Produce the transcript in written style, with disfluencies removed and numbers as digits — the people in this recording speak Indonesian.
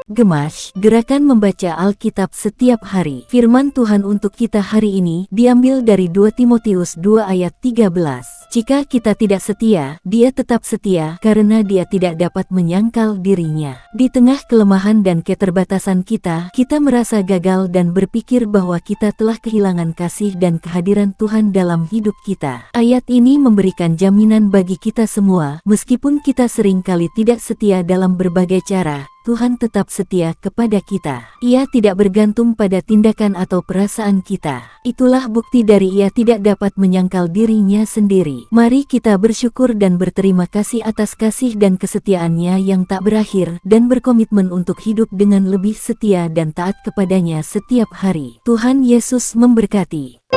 Gemash, gerakan membaca Alkitab setiap hari. Firman Tuhan untuk kita hari ini diambil dari 2 Timotius 2 ayat 13. Jika kita tidak setia, Dia tetap setia karena Dia tidak dapat menyangkal dirinya. Di tengah kelemahan dan keterbatasan kita merasa gagal dan berpikir bahwa kita telah kehilangan kasih dan kehadiran Tuhan dalam hidup kita. Ayat ini memberikan jaminan bagi kita semua, meskipun kita seringkali tidak setia dalam berbagai cara, Tuhan tetap setia kepada kita. Ia tidak bergantung pada tindakan atau perasaan kita. Itulah bukti dari Ia tidak dapat menyangkal dirinya sendiri. Mari kita bersyukur dan berterima kasih atas kasih dan kesetiaannya yang tak berakhir, dan berkomitmen untuk hidup dengan lebih setia dan taat kepadanya setiap hari. Tuhan Yesus memberkati.